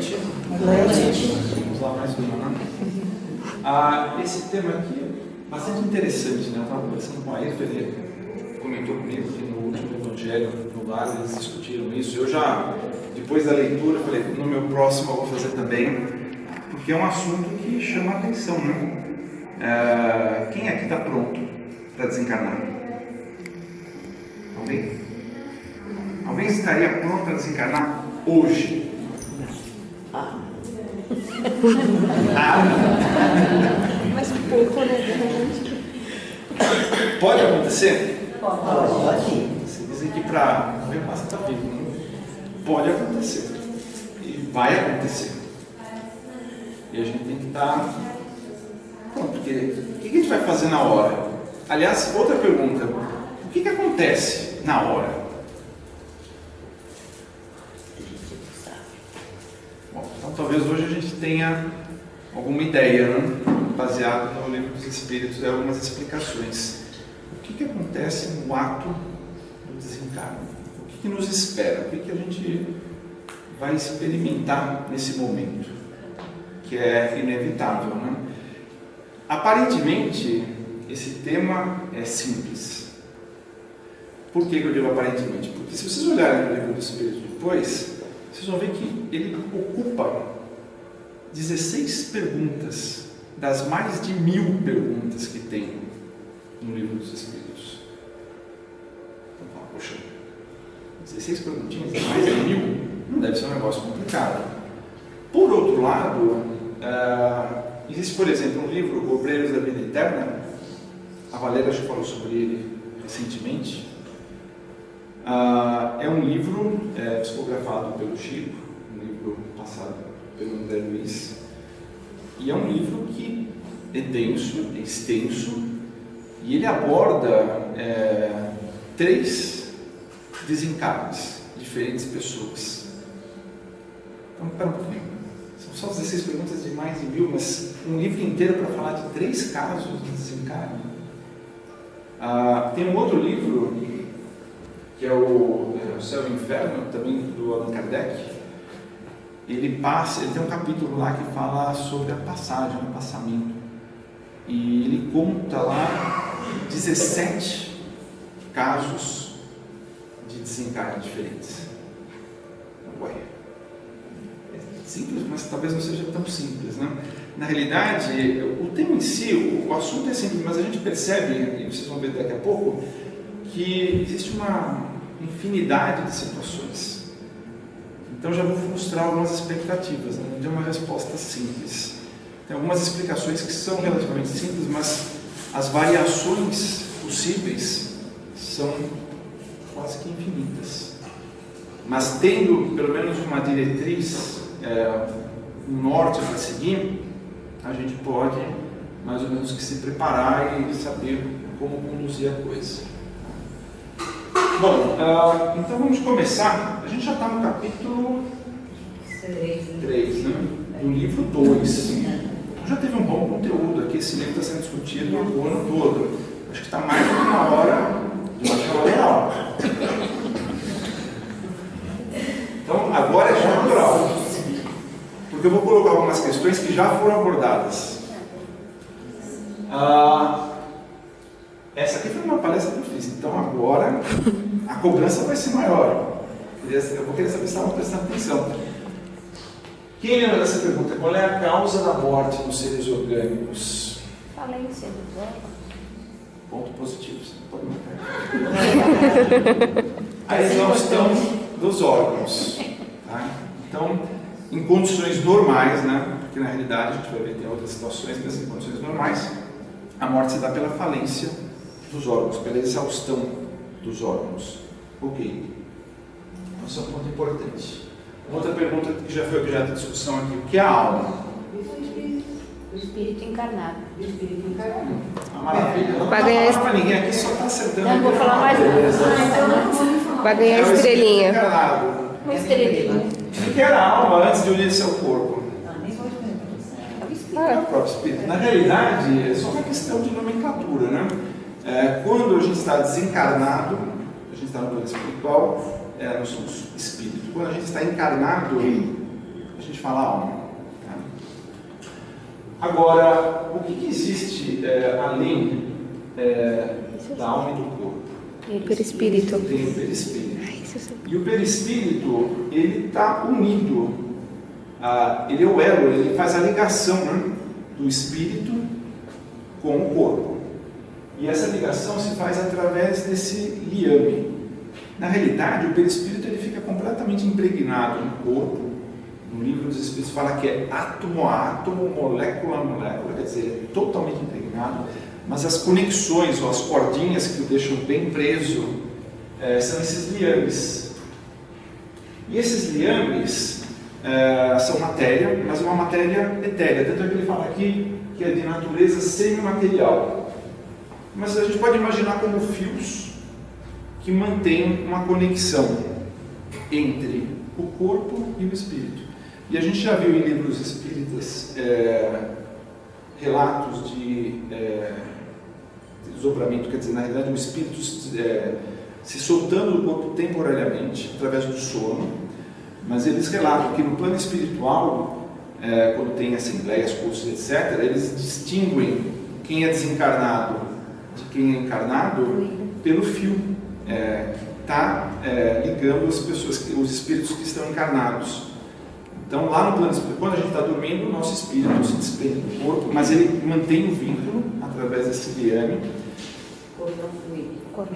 noite. Vamos lá, mais uma, né? Esse tema aqui é bastante interessante, né? Eu estava conversando com a Ayrton, ele comentou comigo que no último Evangelho no Lar eles discutiram isso. Eu já, depois da leitura, falei, no meu próximo eu vou fazer também, porque é um assunto que chama a atenção, né? Quem aqui está pronto para desencarnar? Alguém? Alguém estaria pronto para desencarnar hoje? Mas pouco, né? Pode acontecer? Pode. Você dizem que para morrer passa está vivo, né? Pode acontecer. E vai acontecer. E a gente tem que estar pronto, porque o que a gente vai fazer na hora? Aliás, outra pergunta: o que acontece na hora? Bom, então talvez hoje a gente tenha alguma ideia, né? Baseado no Livro dos Espíritos e algumas explicações. O que acontece no ato do desencarne? O que nos espera? O que a gente vai experimentar nesse momento? Que é inevitável, né? Aparentemente, esse tema é simples. Por que eu digo aparentemente? Porque se vocês olharem no Livro dos Espíritos depois, vocês vão ver que ele ocupa 16 perguntas das mais de 1000 perguntas que tem no Livro dos Espíritos. Então, poxa, 16 perguntinhas de mais de 1000 não deve ser um negócio complicado. Por outro lado, existe, por exemplo, um livro, Obreiros da Vida Eterna. A Valéria já falou sobre ele recentemente. É um livro psicografado pelo Chico, um livro passado pelo André Luiz, e é um livro que é denso, é extenso, e ele aborda 3 desencarnes, diferentes pessoas. Então, espera um pouquinho. São só 16 perguntas de mais de 1000, mas um livro inteiro para falar de 3 casos de desencarne. Tem um outro livro, que é o Céu e o Inferno, também do Allan Kardec. Ele tem um capítulo lá que fala sobre a passagem, o passamento. E ele conta lá 17 casos de desencarne diferentes. Ué, é simples, mas talvez não seja tão simples, né? Na realidade, o tema em si, o assunto é simples, mas a gente percebe, e vocês vão ver daqui a pouco, que existe uma infinidade de situações. Então já vou frustrar algumas expectativas, né? Não tem uma resposta simples. Tem algumas explicações que são relativamente simples, mas as variações possíveis são quase que infinitas. Mas tendo pelo menos uma diretriz, um norte para seguir, a gente pode mais ou menos que se preparar e saber como conduzir a coisa. Bom, então vamos começar. A gente já está no capítulo 3, né? Do livro 2. Já teve um bom conteúdo aqui. Esse livro está sendo discutido o ano todo. Acho que está mais do que na hora de uma aula oral. Então agora é já oral, porque eu vou colocar algumas questões que já foram abordadas. Essa aqui foi uma palestra que eu fiz, então agora a cobrança vai ser maior. Eu vou querer saber se estavam prestando atenção. Quem lembra dessa pergunta? Qual é a causa da morte nos seres orgânicos? Falência dos órgãos. Ponto positivo, você não pode marcar. A exaustão dos órgãos. Tá? Então, em condições normais, né? Porque na realidade a gente vai ver que tem outras situações, mas em condições normais, a morte se dá pela falência dos órgãos, pela exaustão dos órgãos. Ok. Então, isso é um ponto importante. Outra pergunta que já foi objeto de discussão aqui: o que é a alma? O espírito encarnado. A maravilha. Não Vai ganhar para ninguém aqui, só está acertando. Não vou falar mais nada. Vai ganhar a estrelinha. Uma estrelinha. O que era a alma antes de unir-se ao corpo? É o próprio espírito. Na realidade, é só uma questão de nomenclatura, né? Quando a gente está desencarnado, a gente está no plano espiritual, nós somos espírito. Quando a gente está encarnado, a gente fala alma. Tá? Agora, o que existe além da alma e do corpo? Perispírito. Tem o perispírito. E o perispírito, ele está unido, ele é o elo, ele faz a ligação, né, do espírito com o corpo. E essa ligação se faz através desse liame. Na realidade, o perispírito ele fica completamente impregnado no corpo. No livro dos Espíritos fala que é átomo a átomo, molécula a molécula, quer dizer, ele é totalmente impregnado. Mas as conexões ou as cordinhas que o deixam bem preso são esses liames. E esses liames são matéria, mas uma matéria etérea. Tanto é que ele fala aqui que é de natureza semimaterial. Mas a gente pode imaginar como fios que mantêm uma conexão entre o corpo e o espírito. E a gente já viu em livros espíritas relatos de desdobramento, quer dizer, na realidade o espírito se soltando do corpo temporariamente, através do sono, mas eles relatam que no plano espiritual, quando tem assembleias, cursos, etc., eles distinguem quem é desencarnado de quem é encarnado pelo fio que está ligando as pessoas, os espíritos que estão encarnados. Então, lá no plano espiritual, quando a gente está dormindo, o nosso espírito se desprende do corpo, mas ele mantém o vínculo através desse liame.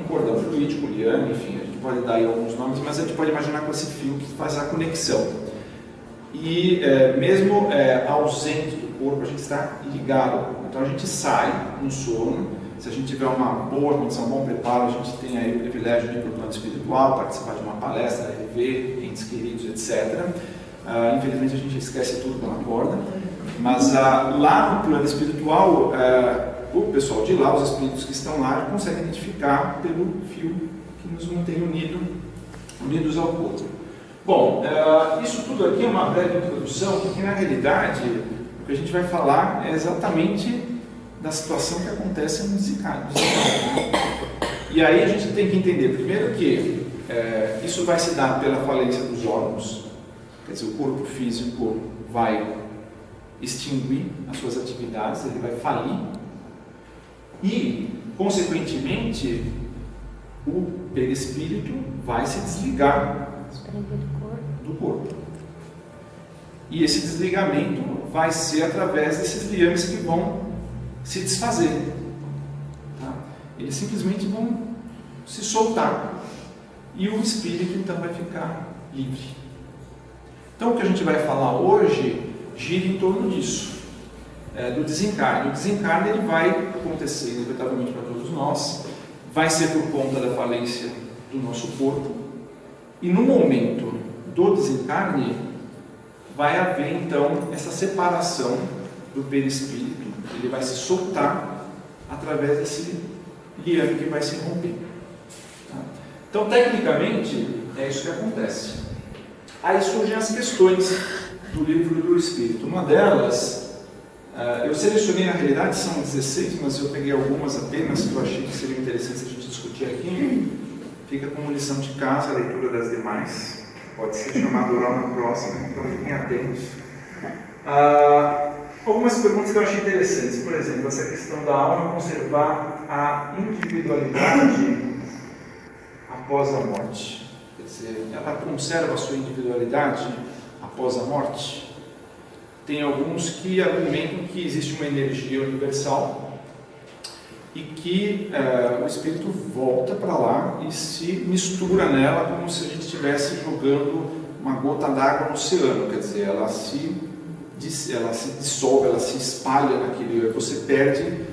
Cordão fluídico, liame, enfim, a gente pode dar aí alguns nomes, mas a gente pode imaginar com esse fio que faz a conexão. E mesmo ausente do corpo, a gente está ligado. Então, a gente sai no sono. Se a gente tiver uma boa condição, um bom preparo, a gente tem aí o privilégio de ir para o plano espiritual, participar de uma palestra, rever entes queridos, etc. Infelizmente a gente esquece tudo quando acorda, mas lá no plano espiritual, o pessoal de lá, os espíritos que estão lá, conseguem identificar pelo fio que nos mantém unidos ao corpo. Bom, isso tudo aqui é uma breve introdução, porque na realidade o que a gente vai falar é exatamente da situação que acontece no desencarne. E aí a gente tem que entender primeiro que isso vai se dar pela falência dos órgãos. Quer dizer, o corpo físico vai extinguir as suas atividades, ele vai falir e, consequentemente, o perispírito vai se desligar do corpo. E esse desligamento vai ser através desses liames que vão se desfazer. Tá? Eles simplesmente vão se soltar e o espírito então vai ficar livre. Então, o que a gente vai falar hoje gira em torno disso, do desencarne. O desencarne ele vai acontecer inevitavelmente para todos nós, vai ser por conta da falência do nosso corpo, e no momento do desencarne vai haver então essa separação do perispírito, ele vai se soltar através desse liame que vai se romper. Tá? Então, tecnicamente, é isso que acontece. Aí surgem as questões do livro do Espírito. Uma delas, eu selecionei, na realidade são 16, mas eu peguei algumas apenas que eu achei que seria interessante a gente discutir aqui. Fica como lição de casa a leitura das demais. Pode ser chamado lá na próxima, então fiquem atentos. Algumas perguntas que eu achei interessantes. Por exemplo, essa questão da alma conservar a individualidade após a morte. Quer dizer, ela conserva a sua individualidade após a morte? Tem alguns que argumentam que existe uma energia universal e que o espírito volta para lá e se mistura nela como se a gente estivesse jogando uma gota d'água no oceano. Quer dizer, ela se dissolve, ela se espalha naquele, você perde,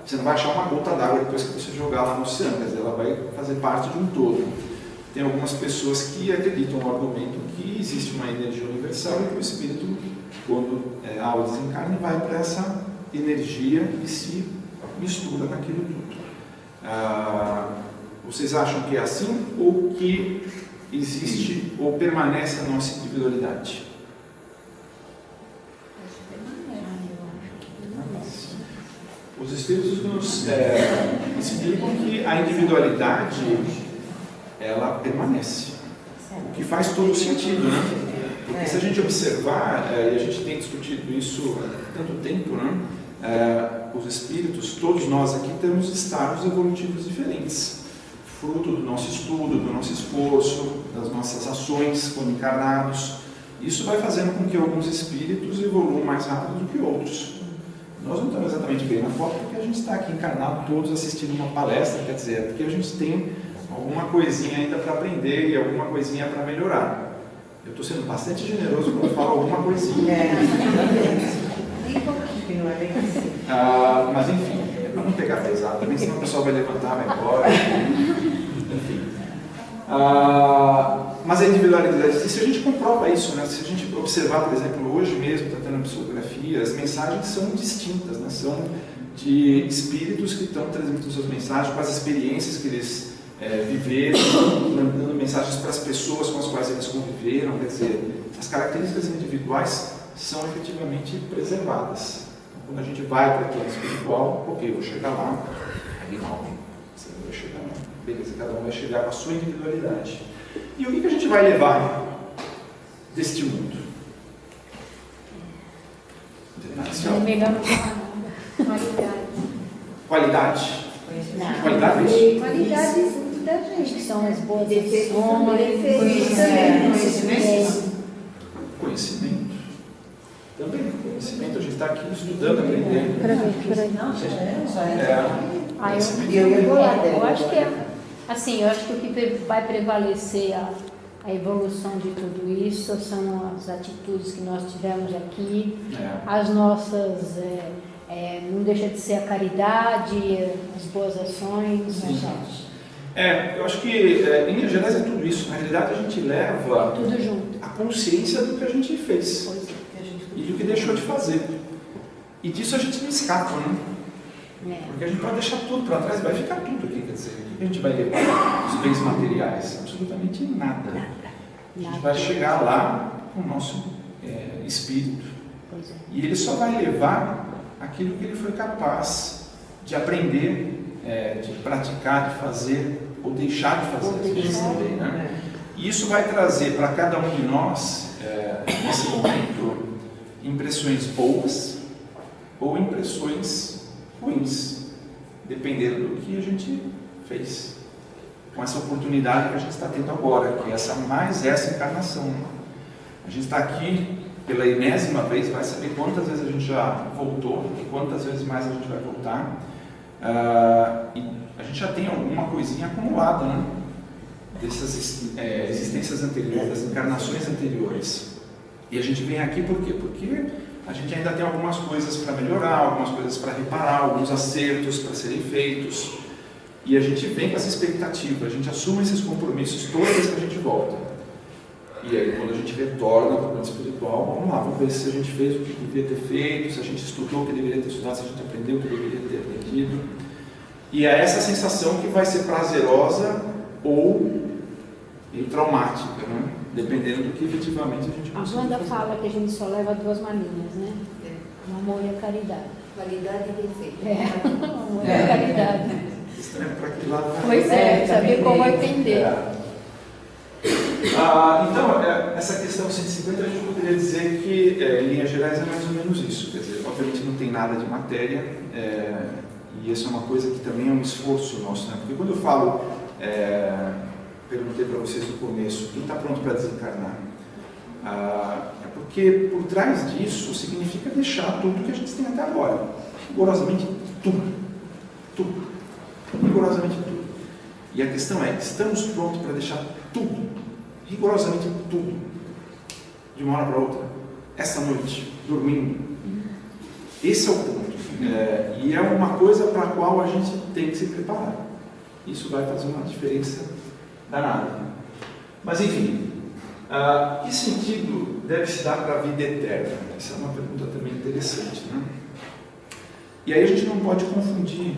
você não vai achar uma gota d'água depois que você jogar lá no oceano, quer dizer, ela vai fazer parte de um todo. Tem algumas pessoas que acreditam no argumento que existe uma energia universal e que o espírito, quando há o desencarne, vai para essa energia e se mistura naquilo tudo. Vocês acham que é assim ou que existe ou permanece a nossa individualidade? Os espíritos nos explicam que a individualidade ela permanece, o que faz todo sentido, né? Porque se a gente observar, e a gente tem discutido isso há tanto tempo, né? Os espíritos, todos nós aqui temos estágios evolutivos diferentes, fruto do nosso estudo, do nosso esforço, das nossas ações como encarnados. Isso vai fazendo com que alguns espíritos evoluam mais rápido do que outros. Nós não estamos exatamente bem na foto porque a gente está aqui encarnado todos assistindo uma palestra, quer dizer, porque a gente tem alguma coisinha ainda para aprender e alguma coisinha para melhorar. Eu estou sendo bastante generoso quando eu falo alguma coisinha. Mas enfim, é para não pegar pesado também, senão o pessoal vai levantar, vai embora. Enfim. Mas a individualidade, se a gente comprova isso, né? Se a gente observar, por exemplo, hoje mesmo, tratando a psicografia, as mensagens são distintas, né? São de espíritos que estão transmitindo suas mensagens com as experiências que eles viveram, dando mensagens para as pessoas com as quais eles conviveram, quer dizer, as características individuais são efetivamente preservadas. Quando a gente vai para o plano espiritual, ok, eu vou chegar lá, aí não, você vai chegar lá, beleza, cada um vai chegar com a sua individualidade. E o que a gente vai levar deste mundo? É melhor não falar nada. Qualidade. Não. Qualidade? Qualidades da gente. Que são as boas Conhecimento. Também, conhecimento, a gente está aqui estudando, aprendendo. Eu acho que assim, eu acho que o que vai prevalecer a evolução de tudo isso são as atitudes que nós tivemos aqui, as nossas, não deixa de ser a caridade, as boas ações. Eu acho que, em linhas gerais, é tudo isso. Na realidade, a gente leva tudo junto. A consciência do que a gente fez e do que deixou de fazer. E disso a gente não escapa, né? Porque a gente pode deixar tudo para trás, vai ficar tudo aqui. Quer dizer, o que a gente vai levar? Os bens materiais? Absolutamente nada. A gente vai chegar lá com o nosso espírito. E ele só vai levar aquilo que ele foi capaz de aprender, de praticar, de fazer, ou deixar de fazer, também, né? E isso vai trazer para cada um de nós, nesse momento, impressões boas ou impressões ruins, dependendo do que a gente fez, com essa oportunidade que a gente está tendo agora, que é essa encarnação. A gente está aqui pela enésima vez, vai saber quantas vezes a gente já voltou e quantas vezes mais a gente vai voltar. E a gente já tem alguma coisinha acumulada, né? Dessas existências anteriores, das encarnações anteriores. E a gente vem aqui por quê? Porque a gente ainda tem algumas coisas para melhorar, algumas coisas para reparar, alguns acertos para serem feitos. E a gente vem com essa expectativa, a gente assume esses compromissos toda vez que a gente volta. E aí, quando a gente retorna para o plano espiritual, vamos lá, vamos ver se a gente fez o que deveria ter feito, se a gente estudou o que deveria ter estudado, se a gente aprendeu o que deveria ter aprendido. E é essa sensação que vai ser prazerosa ou traumática, né? Dependendo do que efetivamente a gente consegue. A Wanda fala que a gente só leva 2 malinhas, né? O amor e a caridade. Qualidade e defeito. O amor e a caridade. Estranho para que lado vai. Pois saber como entender. Então, essa questão 150 a gente poderia dizer que, em linhas gerais, é mais ou menos isso. Quer dizer, obviamente não tem nada de matéria, e isso é uma coisa que também é um esforço nosso, né? Porque quando eu falo, perguntei para vocês no começo, quem está pronto para desencarnar? É porque por trás disso significa deixar tudo que a gente tem até agora, rigorosamente tudo, rigorosamente tudo. E a questão é, estamos prontos para deixar tudo, rigorosamente tudo, de uma hora para outra, essa noite, dormindo? Esse é o ponto. E é uma coisa para a qual a gente tem que se preparar. Isso vai fazer uma diferença danada. Mas enfim, que sentido deve se dar para a vida eterna? Essa é uma pergunta também interessante, né? E aí a gente não pode confundir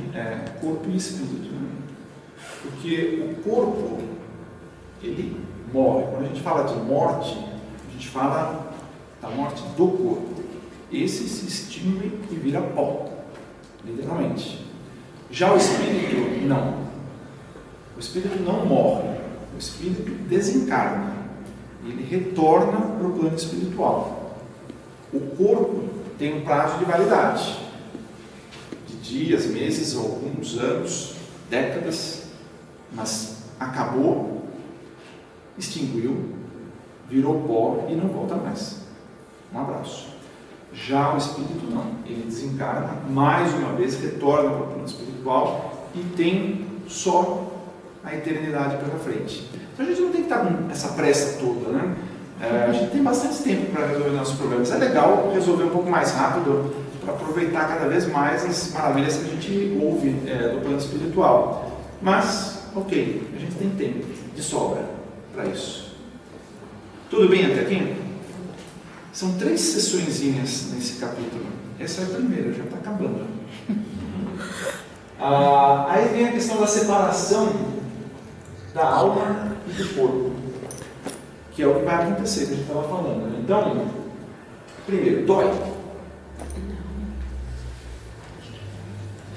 corpo e espírito, né? Porque o corpo, ele morre. Quando a gente fala de morte, a gente fala da morte do corpo. Esse se extingue e vira pó, literalmente. Já o espírito, não. O espírito não morre. O espírito desencarna. ele retorna para o plano espiritual. O corpo tem um prazo de validade, de dias, meses, alguns anos, décadas, mas acabou, extinguiu, virou pó e não volta mais. Um abraço. Já o espírito não, ele desencarna, mais uma vez retorna para o plano espiritual e tem só a eternidade pela frente. Então a gente não tem que estar com essa pressa toda, né? A gente tem bastante tempo para resolver nossos problemas. É legal resolver um pouco mais rápido para aproveitar cada vez mais as maravilhas que a gente ouve do plano espiritual. Mas, ok, a gente tem tempo de sobra para isso. Tudo bem até aqui? São 3 sessõezinhas nesse capítulo. Essa é a primeira, já está acabando. Aí vem a questão da separação da alma e do corpo, que é o que vai acontecer, que a gente estava falando. Né? Então, primeiro, dói.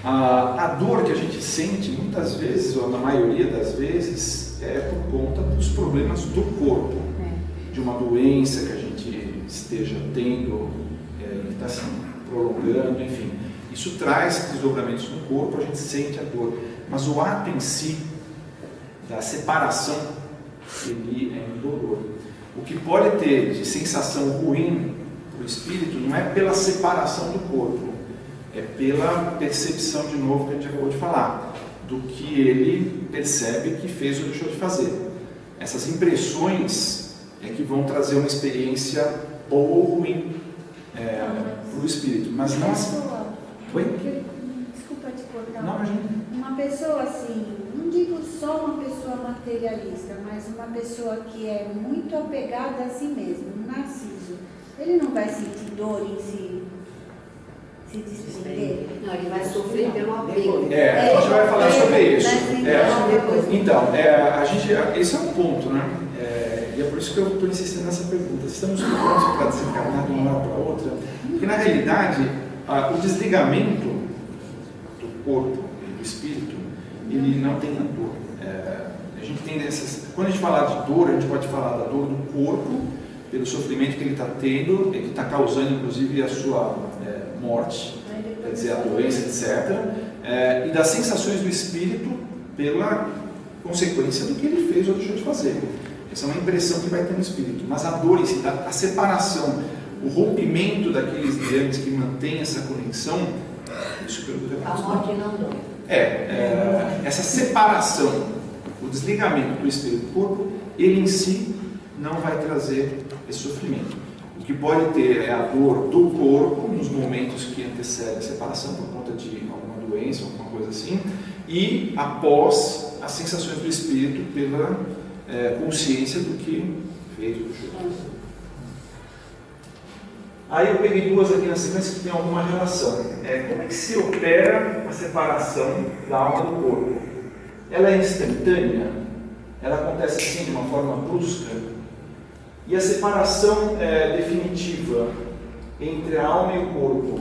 A dor que a gente sente muitas vezes, ou na maioria das vezes, é por conta dos problemas do corpo, de uma doença que a gente esteja tendo, que está se prolongando, enfim. Isso traz desdobramentos no corpo, a gente sente a dor. Mas o ato em si, da separação, ele é indolor. O que pode ter de sensação ruim para o espírito não é pela separação do corpo, é pela percepção, de novo, que a gente acabou de falar, do que ele percebe que fez ou deixou de fazer. Essas impressões é que vão trazer uma experiência boa ou ruim para o espírito. Mas não assim. Oi? Desculpa te cortar. Não, imagina. Uma pessoa assim, não digo só uma pessoa materialista, mas uma pessoa que é muito apegada a si mesmo, um narciso, ele não vai sentir dor em se desprender? Não, ele vai sofrer pelo apego. A gente vai falar sobre isso. Então, esse é um ponto, né? E é por isso que eu estou insistindo nessa pergunta. Estamos prontos para desencarnar de uma hora para outra? Porque, na realidade, o desligamento do corpo e do espírito, ele não tem a dor. A gente tem quando a gente falar de dor, a gente pode falar da dor do corpo, pelo sofrimento que ele está tendo, que está causando, inclusive, a sua morte, quer dizer, a doença, etc. E das sensações do espírito pela consequência do que ele fez ou deixou de fazer. Essa é uma impressão que vai ter no espírito. Mas a dor em si, a separação, o rompimento daqueles liames que mantém essa conexão, isso que eu a morte não dói. Essa separação, o desligamento do espírito do corpo, ele em si não vai trazer esse sofrimento. O que pode ter é a dor do corpo nos momentos que antecedem a separação por conta de alguma doença, alguma coisa assim, e após as sensações do espírito pela consciência do que fez o show. Aí eu peguei 2 aqui na sequência que tem alguma relação. Como é que se opera a separação da alma do corpo? Ela é instantânea? Ela acontece assim de uma forma brusca? E a separação definitiva entre a alma e o corpo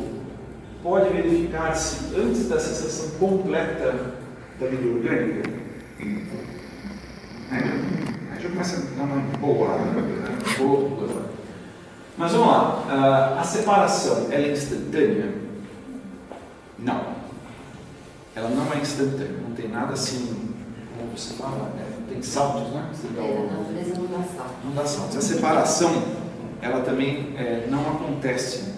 pode verificar-se antes da sensação completa da vida orgânica? Aí já começa a dar uma boa. Mas vamos lá. A separação, ela é instantânea? Não. Ela não é instantânea. Não tem nada assim, como você fala, tem saltos, né? Não dá saltos. A separação, ela também não acontece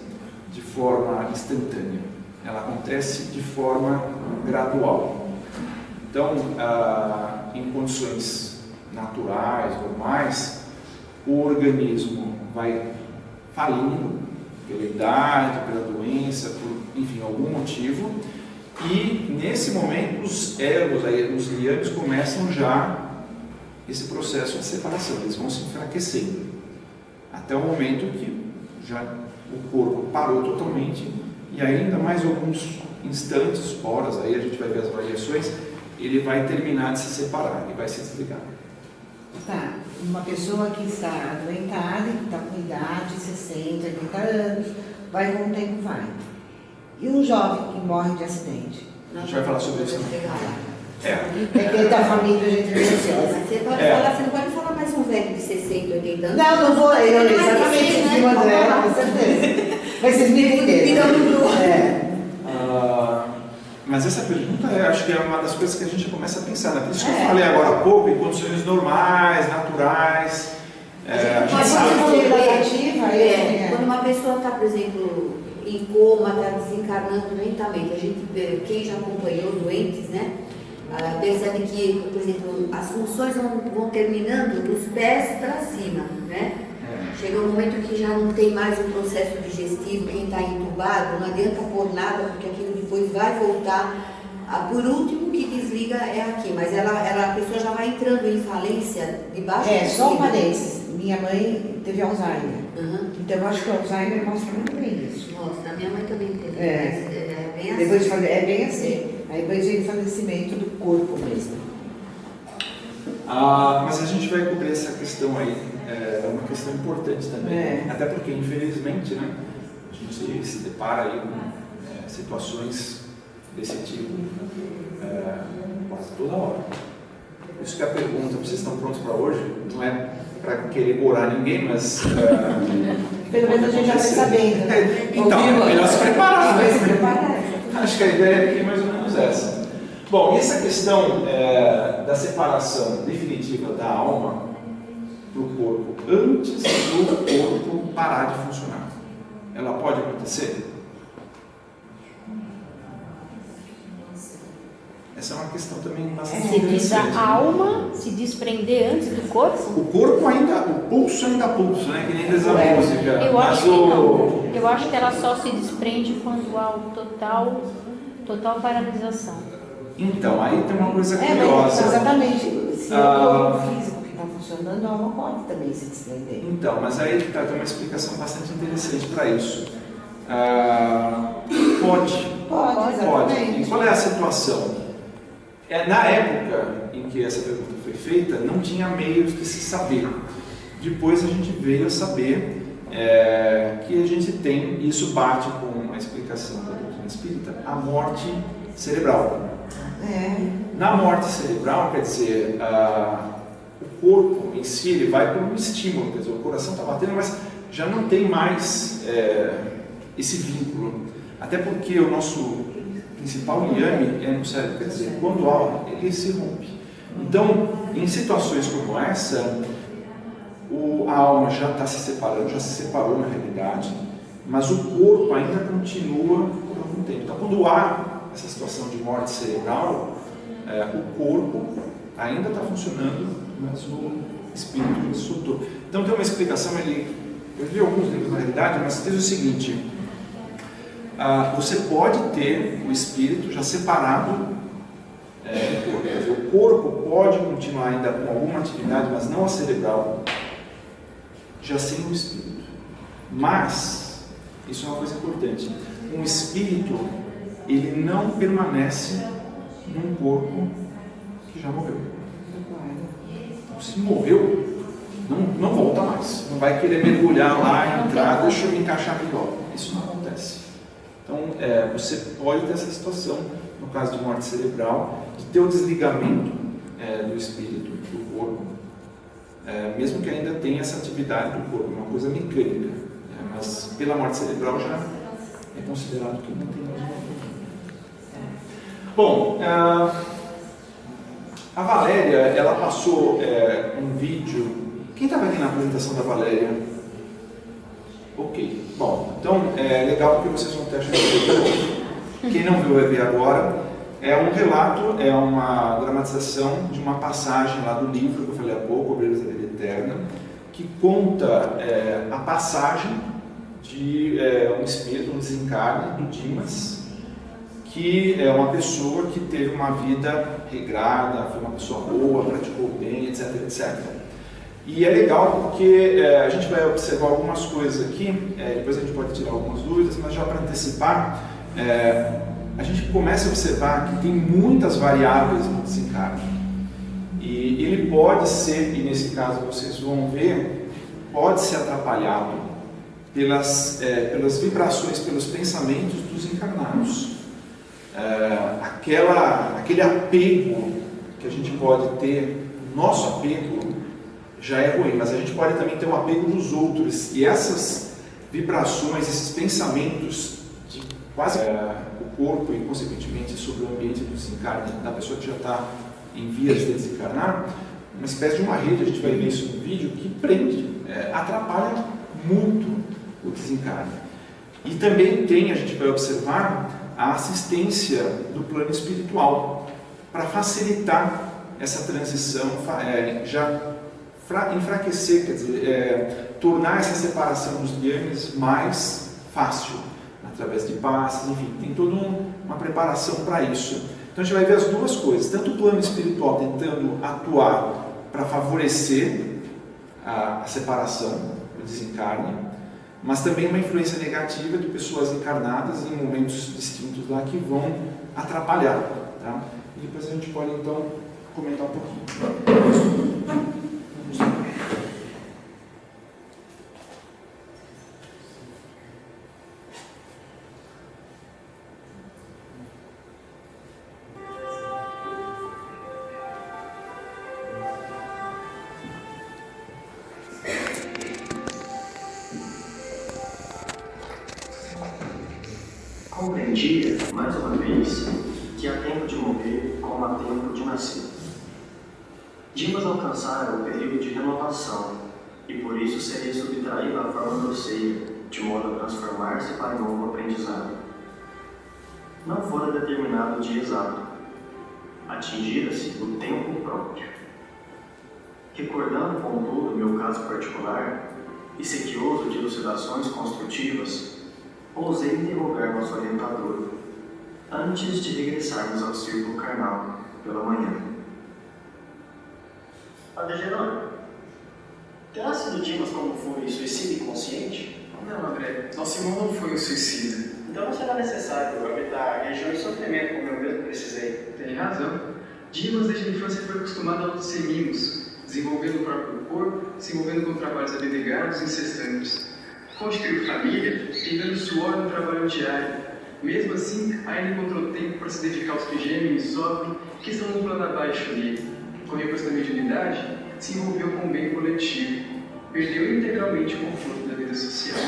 de forma instantânea. Ela acontece de forma gradual. Então, em condições naturais, normais, o organismo vai falindo pela idade, pela doença, por, enfim, algum motivo, e nesse momento os elos, os liames começam já esse processo de separação, eles vão se enfraquecendo, até o momento que já o corpo parou totalmente, e ainda mais alguns instantes, horas, aí a gente vai ver as variações, ele vai terminar de se separar, ele vai se desligar. Tá, uma pessoa que está adoentada, que está com idade, 60, 80 anos, vai com o tempo, vai. E um jovem que morre de acidente? A gente vai falar sobre isso. É da família gente religiosa. Você pode falar, você não pode falar mais um velho de 60, 80 anos. Não vou, exatamente assim, André, com certeza. Mas vocês me entenderam. Mas essa pergunta, acho que é uma das coisas que a gente começa a pensar, né? Por isso que eu falei agora há pouco, em condições normais, naturais. A gente sabe quando uma pessoa está, por exemplo, em coma, está desencarnando lentamente, a gente, quem já acompanhou doentes, né? Percebe que, por exemplo, as funções vão terminando dos pés para cima, né? Chega um momento que já não tem mais o processo digestivo, quem está entubado, não adianta pôr nada, porque aquilo depois vai voltar. Por último, que desliga é aqui, mas a pessoa já vai entrando em falência debaixo do só um parênteses. Minha mãe teve Alzheimer. Então eu acho que o Alzheimer mostra muito bem isso. Mostra, a minha mãe também teve. Bem assim. Depois é bem assim. Aí depois vem o falecimento do corpo mesmo. Mas a gente vai cobrir essa questão aí. É uma questão importante também. Até porque, infelizmente, né, a gente se depara aí com situações desse tipo quase toda hora. Por isso que a pergunta, vocês estão prontos para hoje, não é para querer morar ninguém, mas... Pelo menos a gente já vai sabendo. Né? Então, é melhor se preparar. Acho que a ideia é mais ou menos essa. Bom, e essa questão da separação definitiva da alma para o corpo antes do corpo parar de funcionar, ela pode acontecer? Essa é uma questão também bastante interessante. Você diz a alma se desprender antes do corpo? O corpo ainda, o pulso ainda pulsa, né? Que nem diz a música. Eu acho que não. Eu acho que ela só se desprende quando há total paralisação. Então, aí tem uma coisa curiosa. Exatamente. Se o corpo físico que está funcionando, a alma pode também se desprender. Então, mas aí tem uma explicação bastante interessante para isso. Pode, exatamente. E qual é a situação? Na época em que essa pergunta foi feita, não tinha meios de se saber. Depois a gente veio a saber que a gente tem, e isso bate com a explicação da doutrina espírita, a morte cerebral. Na morte cerebral, quer dizer, o corpo em si ele vai por um estímulo, quer dizer, o coração está batendo, mas já não tem mais esse vínculo. Até porque o nosso principal liame é no cérebro, quer dizer, quando há, ele se rompe. Então, em situações como essa, a alma já está se separando, já se separou na realidade, mas o corpo ainda continua por algum tempo. Então, quando há essa situação de morte cerebral, o corpo ainda está funcionando, mas o espírito já soltou. Então, tem uma explicação, eu li alguns livros na realidade, mas diz o seguinte: você pode ter o espírito já separado do corpo. Quer dizer, o corpo pode continuar ainda com alguma atividade, mas não a cerebral, já sem o espírito. Mas, isso é uma coisa importante, um espírito, ele não permanece num corpo que já morreu. Se morreu, não volta mais. Não vai querer mergulhar lá, entrar, deixa eu me encaixar melhor. Isso não acontece. Então, você pode ter essa situação, no caso de morte cerebral, de ter o desligamento do espírito, do corpo, mesmo que ainda tenha essa atividade do corpo, uma coisa mecânica, mas pela morte cerebral já é considerado que não tem mais morte. Bom, a Valéria, ela passou um vídeo. Quem estava aqui na apresentação da Valéria? Ok, bom, então é legal porque vocês vão ter a chance de ver. Quem não viu vai ver agora. É um relato, é uma dramatização de uma passagem lá do livro que eu falei há pouco, Obreiros da Vida Eterna, que conta a passagem de um espírito, um desencarne do Dimas, que é uma pessoa que teve uma vida regrada, foi uma pessoa boa, praticou bem, etc, etc. E é legal porque a gente vai observar algumas coisas aqui, depois a gente pode tirar algumas dúvidas, mas já para antecipar, a gente começa a observar que tem muitas variáveis no desencarne. E ele pode ser, e nesse caso vocês vão ver, pode ser atrapalhado pelas vibrações, pelos pensamentos dos encarnados. aquele apego que a gente pode ter, nosso apego já é ruim, mas a gente pode também ter um apego nos outros, e essas vibrações, esses pensamentos de quase o corpo e consequentemente sobre o ambiente do desencarne da pessoa que já está em vias de desencarnar, uma espécie de uma rede, a gente vai ver isso no vídeo, que prende, atrapalha muito o desencarne. E também tem, a gente vai observar, a assistência do plano espiritual para facilitar essa transição, já enfraquecer, quer dizer, tornar essa separação dos liames mais fácil, através de passes, enfim, tem toda uma preparação para isso. Então a gente vai ver as duas coisas, tanto o plano espiritual tentando atuar para favorecer a separação, o desencarne, mas também uma influência negativa de pessoas encarnadas em momentos distintos lá que vão atrapalhar. Tá? E depois a gente pode então comentar um pouquinho. Vamos lá. Compreendia, mais uma vez, que há tempo de morrer como há tempo de nascer. Dimas alcançara o período de renovação e por isso seria subtraído à forma grosseira, de modo a transformar-se para novo aprendizado. Não fora determinado o dia exato. Atingira-se o tempo próprio. Recordando, contudo, meu caso particular, e sequioso de elucidações construtivas, ousei interrogar nosso orientador, antes de regressarmos ao círculo carnal pela manhã. Padre Jerônimo, terá sido Dimas como foi suicídio inconsciente? Não, André, nosso irmão não foi um suicida. Então não será necessário habitar regiões de sofrimento como eu mesmo precisei. Tem razão. Dimas desde a infância foi acostumado a outros mimos, desenvolvendo o próprio corpo, se envolvendo com trabalhos abnegados e incessantes. Construiu família, tentando suor no trabalho diário. Mesmo assim, ainda encontrou tempo para se dedicar aos trigêmeos e sofre, que estão no plano abaixo dele. Com recurso da mediunidade, se envolveu com o bem coletivo. Perdeu integralmente o conforto da vida social.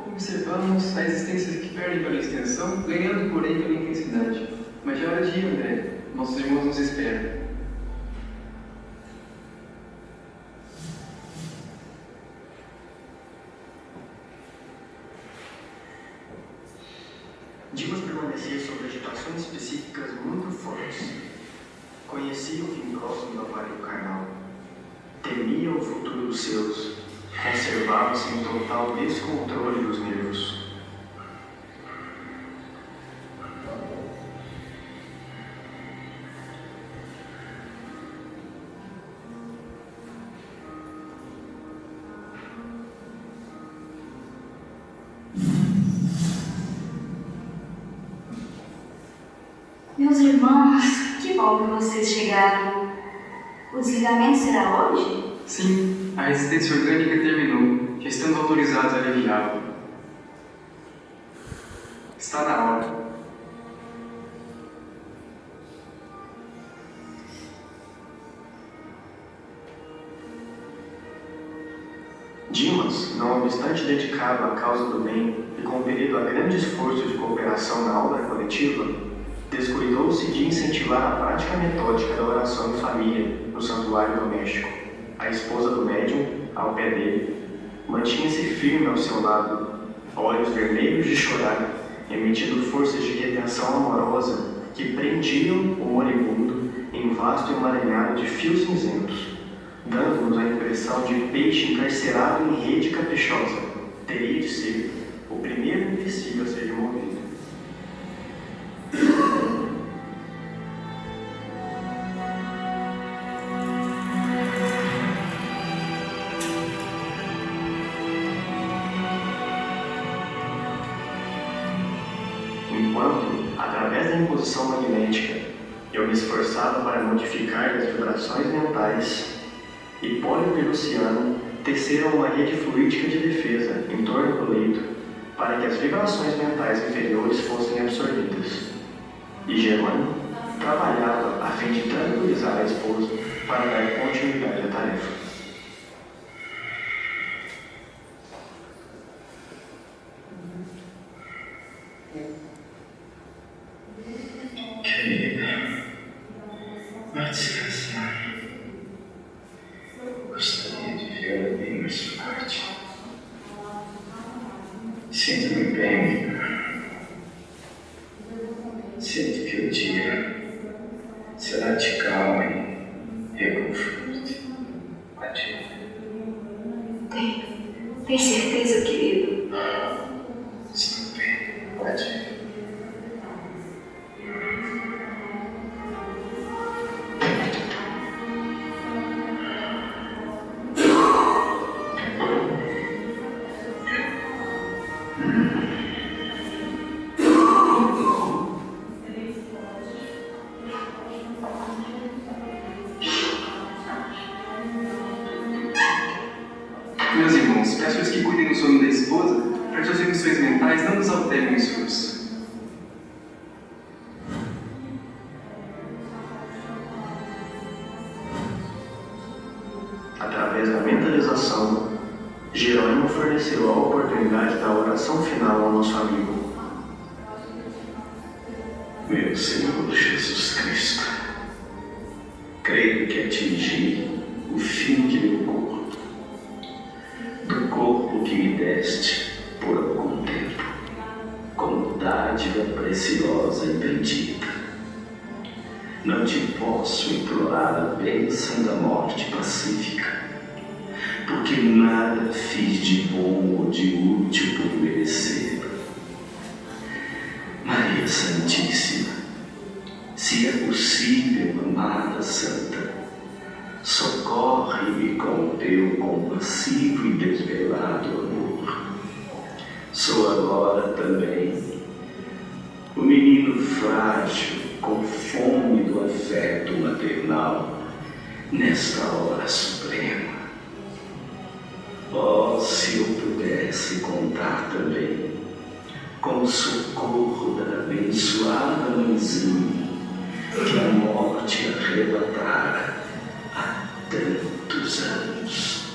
Observamos a existência que perdem pela extensão, ganhando, porém, pela intensidade. Mas já é hora de ir, André. Nossos irmãos nos esperam. Dimas permanecia sob agitações psíquicas muito fortes. Conhecia o fim próximo do aparelho carnal. Temia o futuro dos seus. Conservava-se em total descontrole dos nervos. Meus irmãos, que bom que vocês chegaram. O desligamento será hoje? Sim, a resistência orgânica terminou, já estamos autorizados a aliviá-lo. Está na hora. Dimas, não obstante dedicado à causa do bem e compelido a grande esforço de cooperação na obra coletiva, descuidou-se de incentivar a prática metódica da oração em família no santuário doméstico. A esposa do médium, ao pé dele, mantinha-se firme ao seu lado, olhos vermelhos de chorar, emitindo forças de retenção amorosa que prendiam o moribundo em vasto emaranhado de fios cinzentos, dando-nos a impressão de peixe encarcerado em rede caprichosa. Teria de ser o primeiro empecilho a ser removido. Enquanto, através da imposição magnética, eu me esforçava para modificar as vibrações mentais, Hipólito e Luciano teceram uma rede fluídica de defesa em torno do leito para que as vibrações mentais inferiores fossem absorvidas. E Jerônimo trabalhava a fim de tranquilizar a esposa para dar continuidade à tarefa. Querida, vai descansar. Gostaria de vê-la bem mais forte. Sinto-me bem. Sinto que o dia será de calma e reconforto. Adiante. Tem certeza, querido? Estou bem. Pode ir. Meus irmãos, peço-lhes que cuidem do sono da esposa para que suas emoções mentais não nos alterem o esforço. Através da mentalização, Jerônimo forneceu a oportunidade da oração final ao nosso amigo. Meu Senhor Jesus Cristo, creio que atingi o fim de meu corpo, do corpo que me deste por algum tempo, como dádiva preciosa e bendita. Não te posso implorar a bênção da morte pacífica, porque nada fiz de bom ou de útil por merecê-la. Maria Santíssima, se é possível, amada Santa, socorre-me com o teu compassivo e desvelado amor. Sou agora também o menino frágil, com fome do afeto maternal, nesta hora suprema. Oh, se eu pudesse contar também com o socorro da abençoada mãezinha que a morte arrebatara há tantos anos.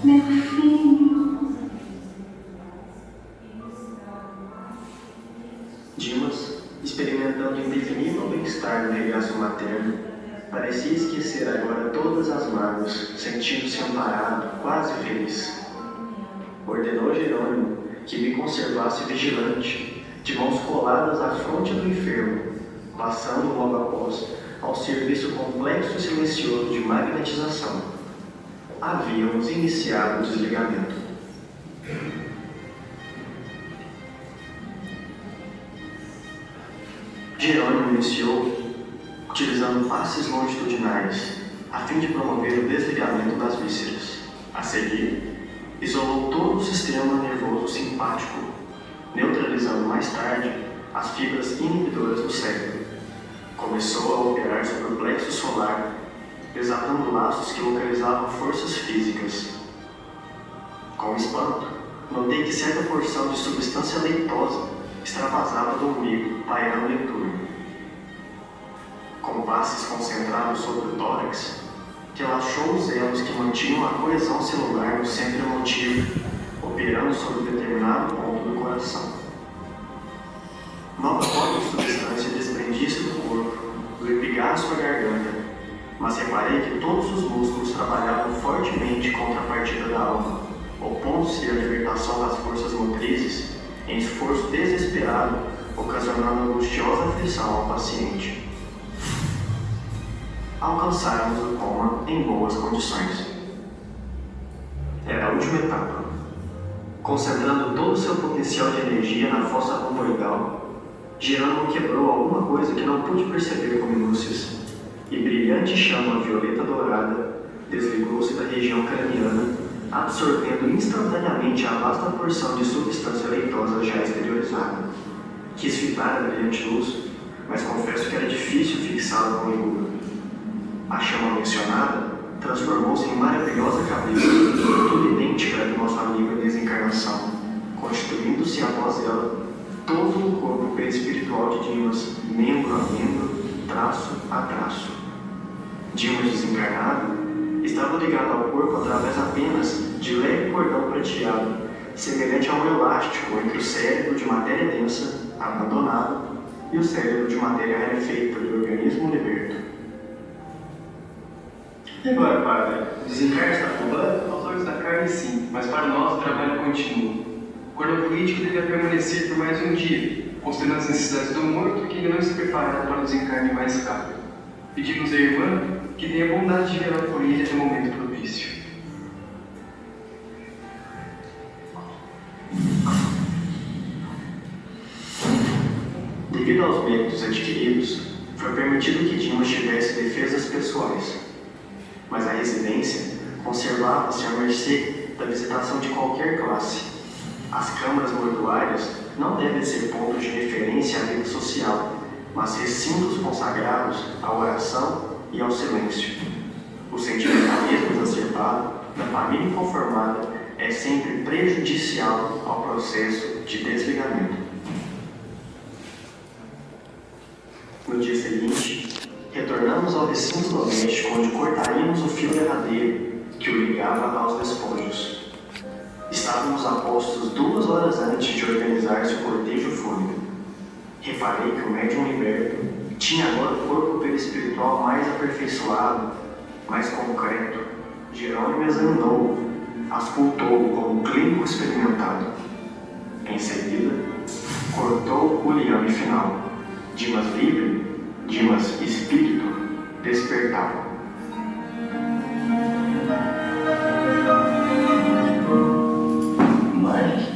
Meu filho. Dimas, experimentando indefinível bem-estar no regaço materno, parecia esquecer agora todas as mágoas, sentindo-se amparado, quase feliz. Ordenou Jerônimo que me conservasse vigilante, de mãos coladas à fronte do enfermo, passando logo após ao serviço complexo e silencioso de magnetização. Havíamos iniciado o desligamento. Jerônimo iniciou utilizando passes longitudinais, a fim de promover o desligamento das vísceras. A seguir, isolou todo o sistema nervoso simpático, neutralizando mais tarde as fibras inibidoras do cérebro. Começou a operar sobre o plexo solar, desatando laços que localizavam forças físicas. Com espanto, notei que certa porção de substância leitosa extravasava do umbigo, pairando em torno. Com passes concentrados sobre o tórax, relaxou os elos que mantinham a coesão celular no centro emotivo, operando sobre determinado ponto do coração. Nova forma de substância desprendia-se do corpo, do epigaço à garganta, mas reparei que todos os músculos trabalhavam fortemente contra a partida da alma, opondo-se à libertação das forças motrizes em esforço desesperado, ocasionando angustiosa aflição ao paciente. Alcançáramos o coma em boas condições. Era a última etapa. Concentrando todo o seu potencial de energia na fossa romboidal, Jerônimo quebrou alguma coisa que não pude perceber com minúcias, e brilhante chama violeta dourada desligou-se da região craniana, absorvendo instantaneamente a vasta porção de substância leitosa já exteriorizada. Quis fitar a brilhante luz, mas confesso que era difícil fixá-la com rigor. A chama mencionada transformou-se em maravilhosa cabeça, tudo idêntica do nosso amigo em desencarnação, constituindo-se após ela todo o corpo perispiritual de Dimas, membro a membro, traço a traço. Dimas desencarnado estava ligado ao corpo através apenas de leve cordão prateado, semelhante a um elástico entre o cérebro de matéria densa, abandonado, e o cérebro de matéria rarefeita do organismo liberto. E agora, padre? O desencarne está acabando? Aos olhos da carne, sim, mas para nós o trabalho continua. O cordão político devia permanecer por mais um dia, considerando as necessidades do morto que ainda não está preparado para o desencarne mais rápido. Pedimos à irmã que tenha bondade de velar por ele até o momento propício. Devido aos méritos adquiridos, foi permitido que Dimas tivesse defesas pessoais, mas a residência conservava-se à mercê da visitação de qualquer classe. As câmaras mortuárias não devem ser pontos de referência à vida social, mas recintos consagrados à oração e ao silêncio. O sentimentalismo exacerbado da família inconformada é sempre prejudicial ao processo de desligamento. No dia seguinte, retornamos ao recinto doméstico onde cortaríamos o fio derradeiro que o ligava aos despojos. Estávamos a postos 2 horas antes de organizar-se o cortejo fúnebre. Reparei que o médium liberto tinha agora o corpo perispiritual mais aperfeiçoado, mais concreto. Jerônimo examinou-o, auscultou-o como um clínico experimentado. Em seguida, cortou o liame final. Dimas livre, Dimas espírito, despertava. Mãe?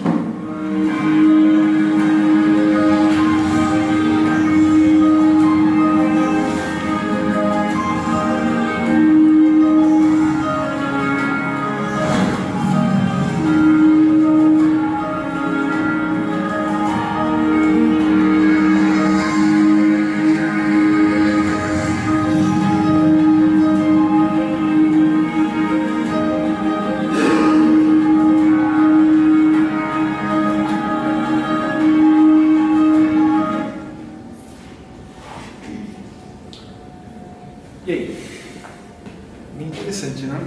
E aí? Bem interessante, né?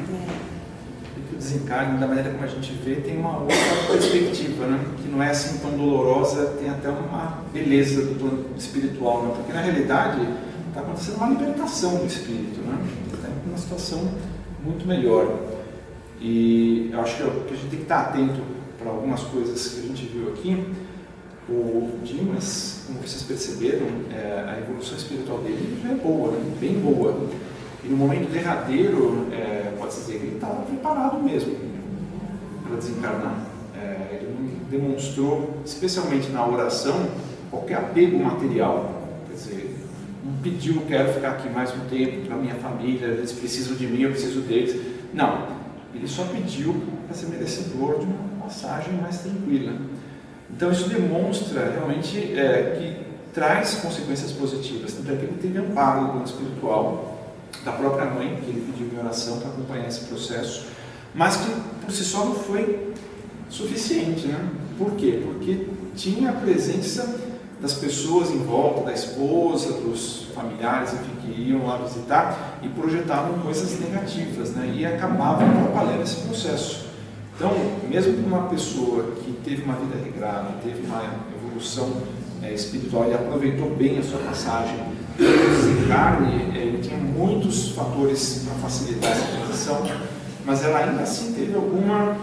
O desencarne, da maneira como a gente vê, tem uma outra perspectiva, né? Que não é assim tão dolorosa, tem até uma beleza do plano espiritual, né? Porque na realidade está acontecendo uma libertação do espírito, né? Está em uma situação muito melhor. E eu acho que a gente tem que estar atento para algumas coisas que a gente viu aqui. O Dimas, como vocês perceberam, a evolução espiritual dele já é boa, né? Bem boa. E no momento derradeiro, pode-se dizer que ele estava preparado mesmo para desencarnar. Ele não demonstrou, especialmente na oração, qualquer apego material. Quer dizer, não pediu, quero ficar aqui mais um tempo para minha família, eles precisam de mim, eu preciso deles. Não, ele só pediu para ser merecedor de uma passagem mais tranquila. Então isso demonstra realmente que traz consequências positivas. Tanto é que ele teve amparo do plano espiritual, da própria mãe, que ele pediu em oração para acompanhar esse processo, mas que por si só não foi suficiente, né? Por quê? Porque tinha a presença das pessoas em volta, da esposa, dos familiares, enfim, que iam lá visitar e projetavam coisas negativas, né? E acabavam atrapalhando esse processo. Então, mesmo para uma pessoa que teve uma vida regrada, teve uma evolução espiritual e aproveitou bem a sua passagem, o desencarne, ele tinha muitos fatores para facilitar essa transição, mas ela ainda assim teve alguma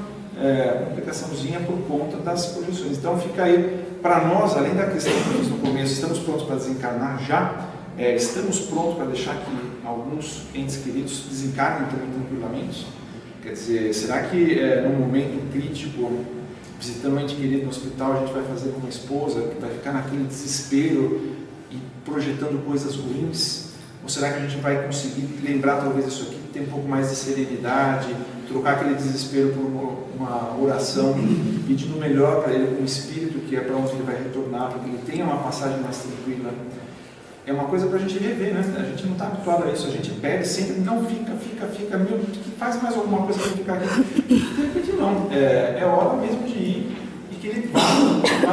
complicaçãozinha por conta das projeções. Então fica aí, para nós, além da questão que nós no começo, estamos prontos para desencarnar já, estamos prontos para deixar que alguns entes queridos desencarnem também tranquilamente? Quer dizer, será que num momento crítico, visitando um ente querido no hospital, a gente vai fazer como uma esposa, que vai ficar naquele desespero e projetando coisas ruins? Ou será que a gente vai conseguir lembrar talvez isso aqui, ter um pouco mais de serenidade, trocar aquele desespero por uma oração, pedindo melhor para ele com o espírito, que é para onde ele vai retornar, para que ele tenha uma passagem mais tranquila? É uma coisa para a gente rever, né? A gente não está habituado a isso, a gente pede sempre, não, fica, faz mais alguma coisa para ficar aqui. De repente não, é hora mesmo de ir e que ele vá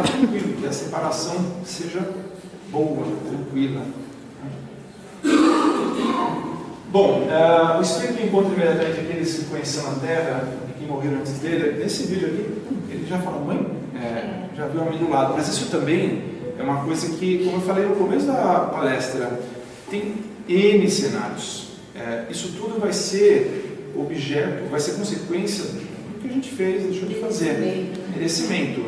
tranquilo, que a separação seja boa, tranquila. Bom, o Espírito encontra imediatamente aqueles que conheceram a Terra e que morreram antes dele. Nesse vídeo aqui, ele já fala, mãe, já viu a mãe do lado. Mas isso também é uma coisa que, como eu falei no começo da palestra, tem N cenários. Isso tudo vai ser objeto, vai ser consequência do que a gente fez, deixou de fazer. Merecimento.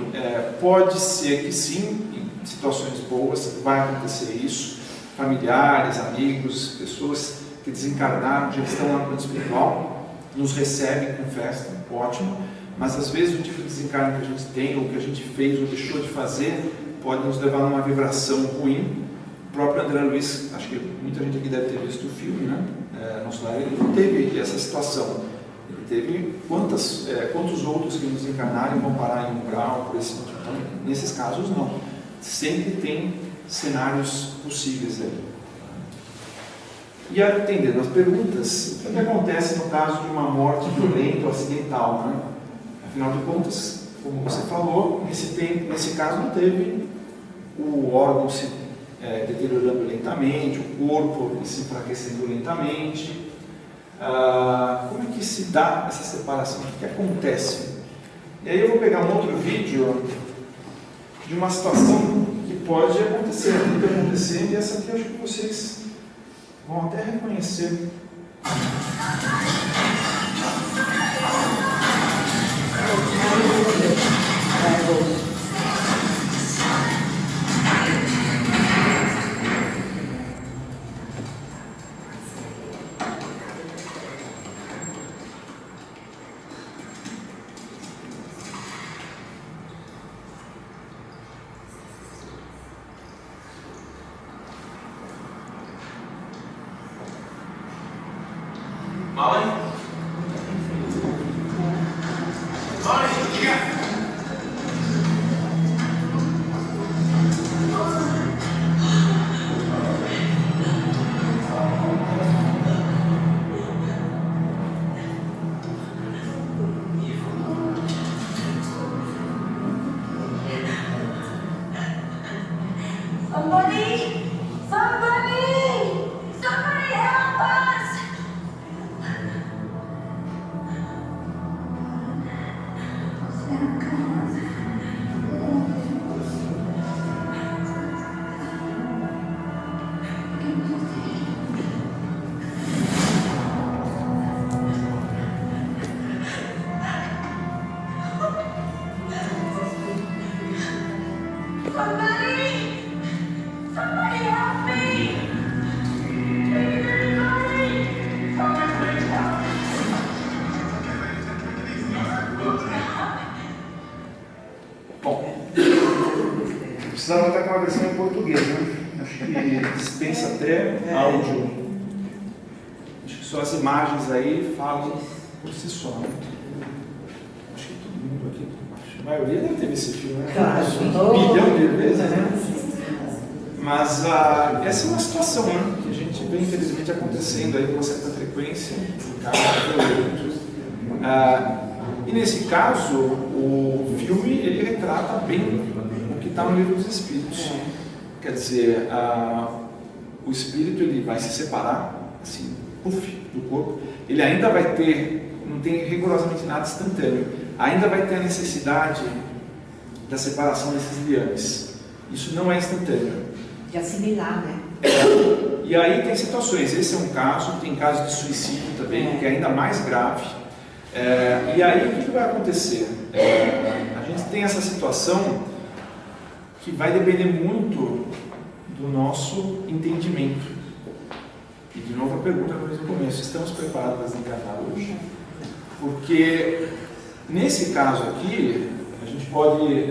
Pode ser que sim, em situações boas, vai acontecer isso. Familiares, amigos, pessoas que desencarnaram, já estão lá no plano espiritual, nos recebem com festa, ótimo, mas às vezes o tipo de desencarne que a gente tem, ou que a gente fez ou deixou de fazer, pode nos levar a uma vibração ruim. O próprio André Luiz, acho que muita gente aqui deve ter visto o filme, né? Nosso lar, ele não teve essa situação. Ele teve quantos outros que nos encarnaram vão parar em um grau, por esse motivo. Então, nesses casos, não. Sempre tem cenários possíveis aí. E atendendo as perguntas, o que acontece no caso de uma morte violenta ou acidental, né? Afinal de contas, como você falou, nesse caso não teve o órgão se deteriorando lentamente, o corpo se enfraquecendo lentamente. Como é que se dá essa separação? O que acontece? E aí eu vou pegar um outro vídeo de uma situação que pode acontecer, muito acontecendo, e essa aqui eu acho que vocês vão até reconhecer. Precisava estar com uma versão em português, né? Acho que dispensa até áudio. Acho que só as imagens aí falam por si só. Né? Acho que todo mundo aqui, a maioria deve ter visto esse filme, né? Claro, um bilhão de vezes, né? Mas essa é uma situação, né? Que a gente vê infelizmente acontecendo aí com uma certa frequência em casos violentos. E nesse caso, o filme ele retrata bem que está no livro dos Espíritos. Quer dizer, o Espírito ele vai se separar assim, do corpo, ele ainda vai ter, não tem rigorosamente nada instantâneo, ainda vai ter a necessidade da separação desses liames. Isso não é instantâneo. De assimilar, né? E aí tem situações, esse é um caso, tem casos de suicídio também, que é ainda mais grave. E aí o que vai acontecer? A gente tem essa situação que vai depender muito do nosso entendimento. E de novo a pergunta que eu fiz no começo, estamos preparados para desencarnar hoje? Porque nesse caso aqui, a gente pode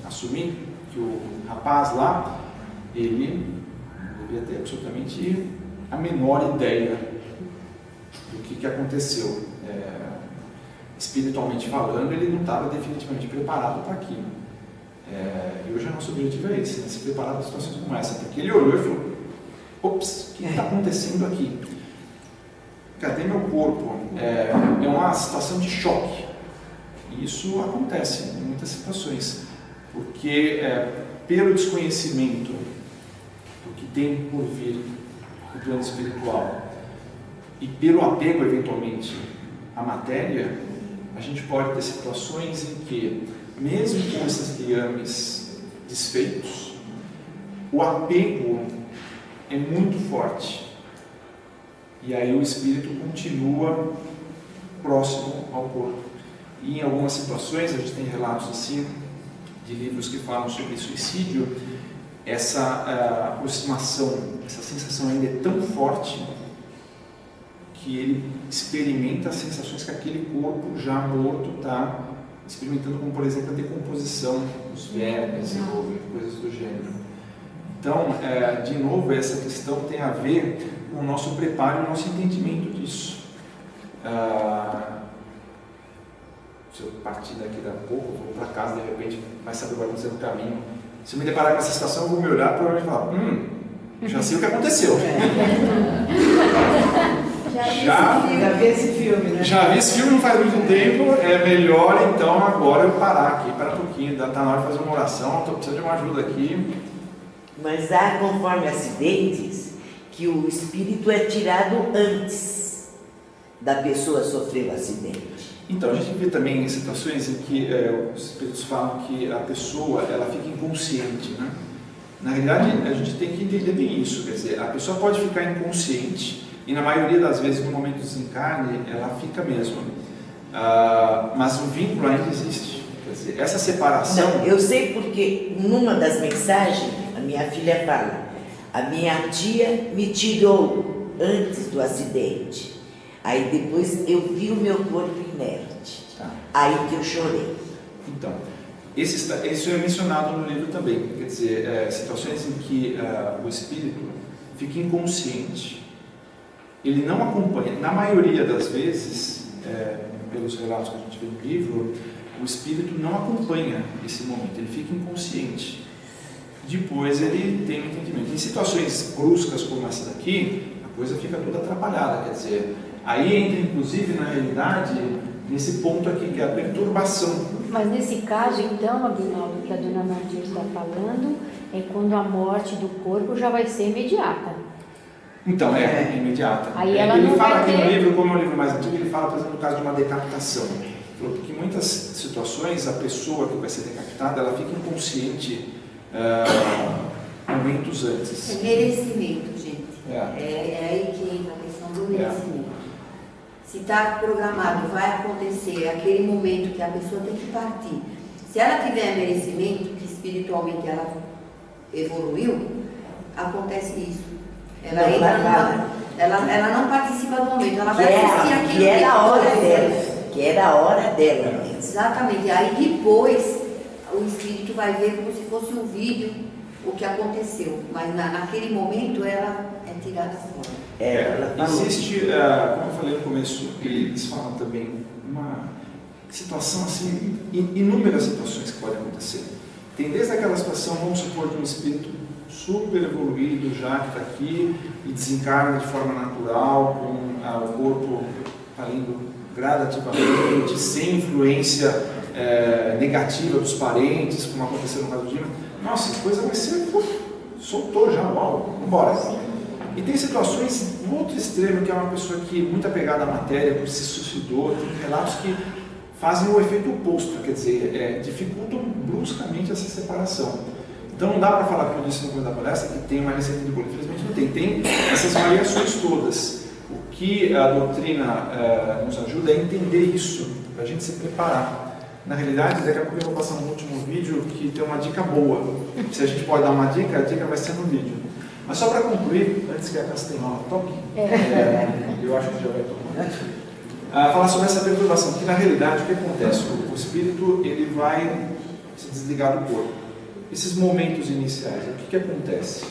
assumir que o rapaz lá, ele não devia ter absolutamente a menor ideia do que aconteceu. Espiritualmente falando, ele não estava definitivamente preparado para aquilo. E hoje o nosso objetivo é esse, né? Se preparar para situações como essa, porque ele olhou e falou: ops, o que está acontecendo aqui? Cadê meu corpo? É uma situação de choque. E isso acontece em muitas situações, porque pelo desconhecimento do que tem por vir no plano espiritual e pelo apego, eventualmente, à matéria, a gente pode ter situações em que, mesmo com esses liames desfeitos, o apego é muito forte. E aí o espírito continua próximo ao corpo. E em algumas situações, a gente tem relatos assim, de livros que falam sobre suicídio, essa aproximação, essa sensação ainda é tão forte que ele experimenta as sensações que aquele corpo já morto está experimentando, como por exemplo a decomposição dos vermes e coisas do gênero. Então, de novo, essa questão tem a ver com o nosso preparo e o nosso entendimento disso. Se eu partir daqui a pouco, vou para casa, de repente, vai saber o que vai acontecer no caminho. Se eu me deparar com essa situação, eu vou me olhar e provavelmente falar, já sei o que aconteceu. Já vi esse filme, né? Já vi esse filme não faz muito tempo, é melhor então agora eu parar aqui, para um pouquinho, está na hora de fazer uma oração, estou precisando de uma ajuda aqui. Mas há, conforme acidentes, que o espírito é tirado antes da pessoa sofrer o acidente. Então, a gente vê também situações em que os espíritos falam que a pessoa ela fica inconsciente, né? Na realidade, a gente tem que entender bem isso, quer dizer, a pessoa pode ficar inconsciente e na maioria das vezes no momento do desencarne ela fica mesmo, mas o vínculo ainda existe, quer dizer, essa separação... Não, eu sei porque numa das mensagens a minha filha fala, a minha tia me tirou antes do acidente, aí depois eu vi o meu corpo inerte, aí que eu chorei. Então, isso é mencionado no livro também, quer dizer, situações em que o espírito fica inconsciente, ele não acompanha, na maioria das vezes, pelos relatos que a gente vê no livro, o espírito não acompanha esse momento, ele fica inconsciente. Depois ele tem um entendimento. Em situações bruscas como essa daqui, a coisa fica toda atrapalhada, quer dizer, aí entra inclusive na realidade, nesse ponto aqui, que é a perturbação. Mas nesse caso, então, Aguinaldo, que a dona Nadir está falando, é quando a morte do corpo já vai ser imediata. Então, imediata. Aí ela ele não fala vai aqui ter... no livro, como é um livro mais antigo, ele fala, por exemplo, no caso de uma decapitação. Porque em muitas situações, a pessoa que vai ser decapitada, ela fica inconsciente momentos antes. É merecimento, gente. É aí que entra a questão do merecimento. Se está programado, vai acontecer aquele momento que a pessoa tem que partir. Se ela tiver merecimento, que espiritualmente ela evoluiu, acontece isso. Ela não participa do momento, ela vai assistir aquilo que era a hora dela. Que era a hora dela. Exatamente. Aí depois o espírito vai ver como se fosse um vídeo o que aconteceu. Mas naquele momento ela é tirada fora. Existe, como eu falei no começo, eles falam também, uma situação assim, inúmeras situações que podem acontecer. Tem desde aquela situação, vamos supor, de um espírito super evoluído já, que está aqui e desencarna de forma natural, com o corpo indo gradativamente, sem influência negativa dos parentes, como aconteceu no caso do Dima. Nossa, a coisa vai ser, soltou já, uau, vamos embora. E tem situações no outro extremo, que é uma pessoa que muito apegada à matéria, que se suicidou, tem relatos que fazem o efeito oposto, quer dizer, dificultam bruscamente essa separação. Então não dá para falar, como eu disse no começo da palestra, que tem uma receita de bolo, infelizmente não tem. Tem essas variações todas. O que a doutrina nos ajuda é entender isso, para a gente se preparar. Na realidade, daqui a pouco eu vou passar um último vídeo que tem uma dica boa. Se a gente pode dar uma dica, a dica vai ser no vídeo. Mas só para concluir, antes que a Castanhola toque, eu acho que já vai tocar, falar sobre essa perturbação, que na realidade o que acontece? O espírito ele vai se desligar do corpo. Esses momentos iniciais, o que acontece?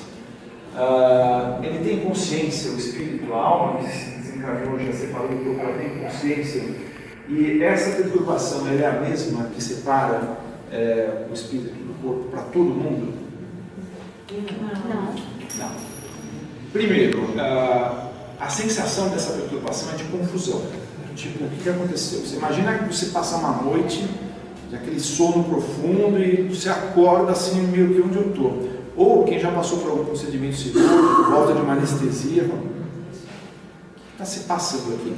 Ele tem consciência, o espírito, a alma que se desencarnou, já separou do corpo, ela tem consciência, e essa perturbação ela é a mesma que separa o espírito do corpo para todo mundo? Não. Primeiro, a sensação dessa perturbação é de confusão. Tipo, o que aconteceu? Você imagina que você passa uma noite, aquele sono profundo, e você acorda assim, meio que onde eu estou. Ou quem já passou por algum procedimento cirúrgico, volta de uma anestesia, fala, o que está se passando aqui?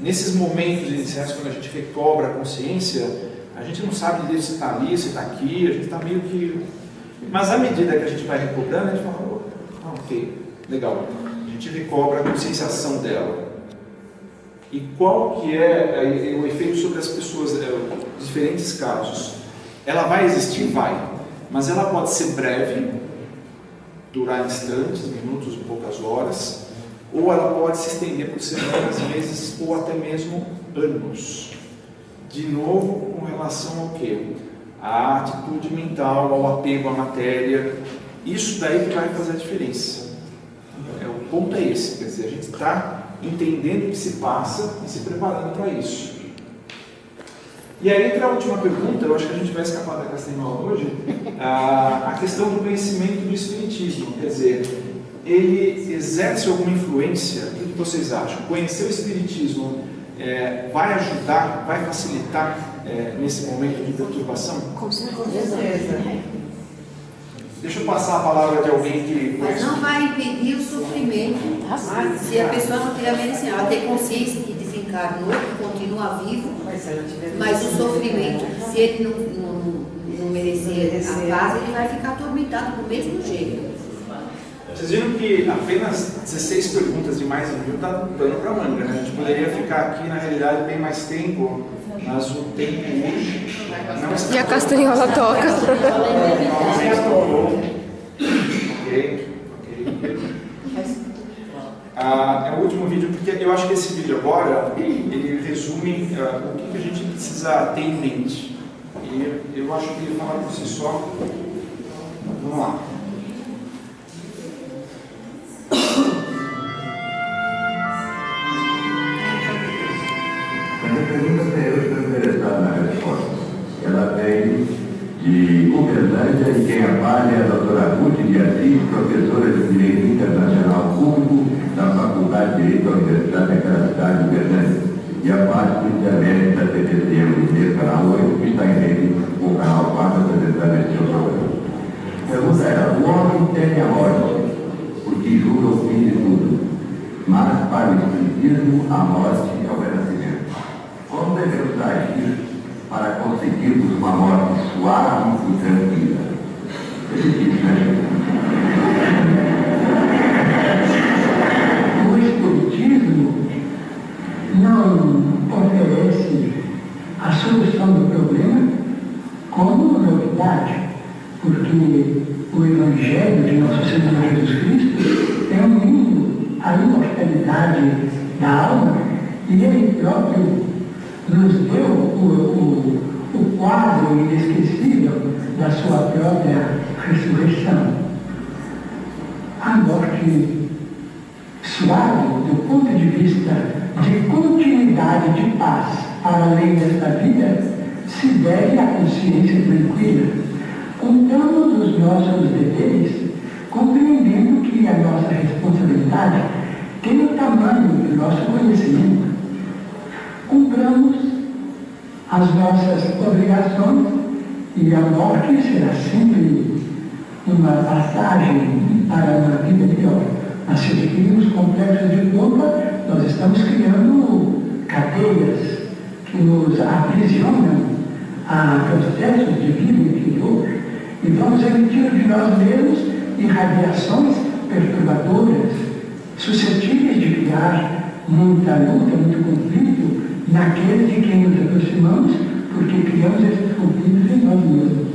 Nesses momentos iniciais, quando a gente recobra a consciência, a gente não sabe direito se está ali, se está aqui, a gente está meio que... Mas à medida que a gente vai recobrando, a gente fala, ok, legal, a gente recobra a conscienciação dela. E qual que é o efeito sobre as pessoas, diferentes casos? Ela vai existir? Vai. Mas ela pode ser breve, durar instantes, minutos, poucas horas, ou ela pode se estender por semanas, meses ou até mesmo anos. De novo, com relação ao quê? À atitude mental, ao apego à matéria. Isso daí que vai fazer a diferença. O ponto é esse, quer dizer, a gente está entendendo o que se passa e se preparando para isso. E aí entra a última pergunta, eu acho que a gente vai escapar da Castanhola hoje, a questão do conhecimento do Espiritismo. Quer dizer, ele exerce alguma influência? O que vocês acham? Conhecer o Espiritismo vai ajudar, vai facilitar nesse momento de perturbação? Com certeza. Deixa eu passar a palavra de alguém que... Mas não vai impedir o sofrimento. Se a pessoa não tiver merecimento, ela ter consciência que desencarnou, que continua vivo, mas o sofrimento, se ele não merecer a paz, ele vai ficar atormentado do mesmo jeito. Vocês viram que apenas 16 perguntas de mais de 1000 está dando para a manga, né? A gente poderia ficar aqui, na realidade, bem mais tempo, mas o tempo hoje não está... E a Castanhola toca. Ok. É o último vídeo, porque eu acho que esse vídeo agora, ele resume o que a gente precisa ter em mente. E eu acho que ele fala por si só. Vamos lá. Essa pergunta eu estou interessado na resposta. Ela vem de Uberlândia e quem a fala é a doutora Ruth de Assis, professora de Direito Internacional Público da Faculdade de Direito da Universidade daquela cidade de Uberlândia. E a parte de internet da TVC, do canal 8, que está em rede com o canal 4, apresentando esse seu programa. A pergunta era: o homem teme a morte, porque julga o fim de tudo, mas para o Espiritismo a morte é o renascimento. Como devemos agir para conseguirmos uma morte suave e tranquila? É difícil, né? O Espiritismo não oferece a solução do problema como novidade, porque o Evangelho de Nosso Senhor Jesus Cristo é um hino à imortalidade da alma, e Ele próprio nos deu o quadro inesquecível da sua própria ressurreição. A morte suave, do ponto de vista de continuidade de paz para além desta vida, se deve à consciência tranquila, cumprindo os nossos deveres, compreendendo que a nossa responsabilidade tem o tamanho do nosso conhecimento. Cumpramos as nossas obrigações e a morte será sempre uma passagem para uma vida melhor. Mas se adquirirmos complexos de culpa, nós estamos criando cadeias que nos aprisionam a processos de vida interior e vamos emitir de nós mesmos irradiações perturbadoras, suscetíveis de criar muita luta, muito conflito naqueles de quem nos aproximamos, porque criamos esses conflitos em nós mesmos.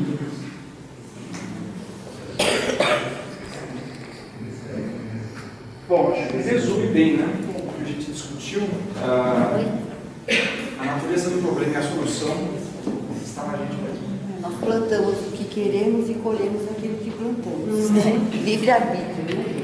Bom, acho que resume bem, né? O que a gente discutiu. A natureza do problema e a solução está na gente mesmo. Nós plantamos o que queremos e colhemos aquilo que plantamos. Livre-arbítrio, né?